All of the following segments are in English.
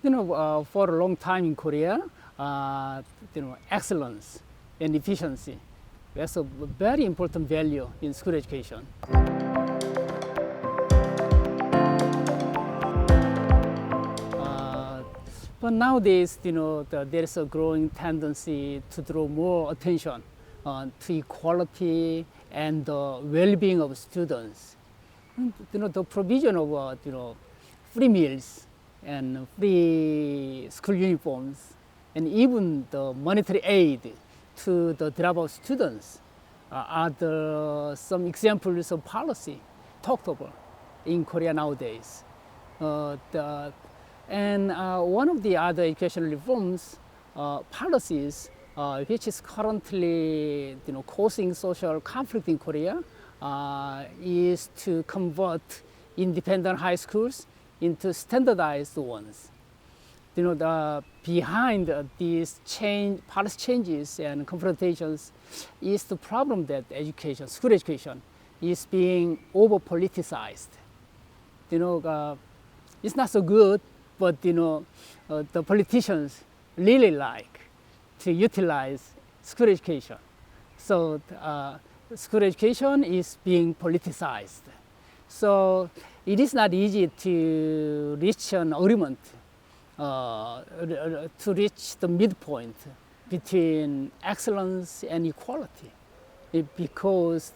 For a long time in Korea, excellence and efficiency, that's a very important value in school education. But nowadays, there is a growing tendency to draw more attention to equality and the well-being of students. The provision of free meals and free school uniforms, and even the monetary aid to the dropout students are some examples of policy talked about in Korea nowadays. And one of the other educational reforms policies which is currently causing social conflict in Korea is to convert independent high schools into standardized ones. Behind these policy changes and confrontations is the problem that school education is being over-politicized. It's not so good, but the politicians really like to utilize school education. So school education is being politicized. So it is not easy to reach an agreement, to reach the midpoint between excellence and equality, because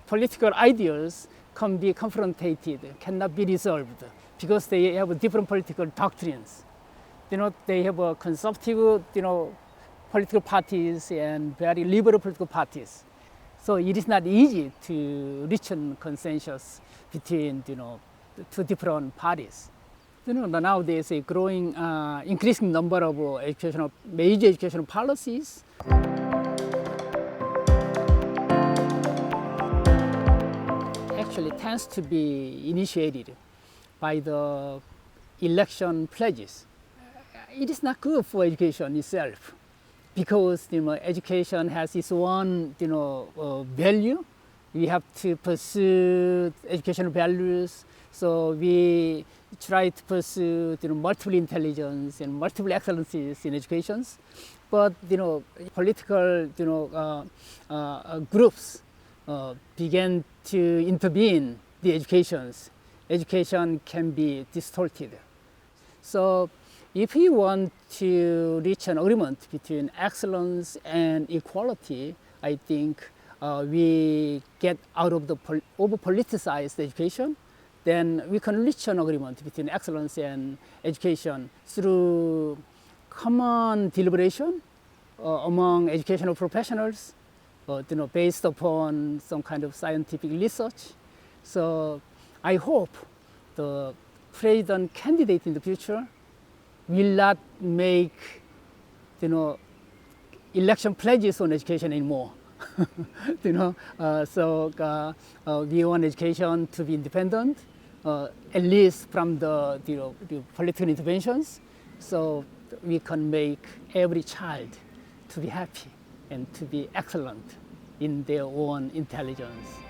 political ideas can be confronted, cannot be resolved, because they have different political doctrines. They have conservative, political parties and very liberal political parties. So it is not easy to reach a consensus between, two different parties. Nowadays a growing, increasing number of major educational policies. Actually tends to be initiated by the election pledges. It is not good for education itself, because education has its own value. We have to pursue educational values, so we try to pursue multiple intelligence and multiple excellencies in education. But political groups began to intervene the educations. Education can be distorted. So if we want to reach an agreement between excellence and equality, I think we get out of the over-politicized education, then we can reach an agreement between excellence and education through common deliberation among educational professionals, based upon some kind of scientific research. So I hope the president candidate in the future will not make election pledges on education anymore. So we want education to be independent, at least from the political interventions, so we can make every child to be happy and to be excellent in their own intelligence.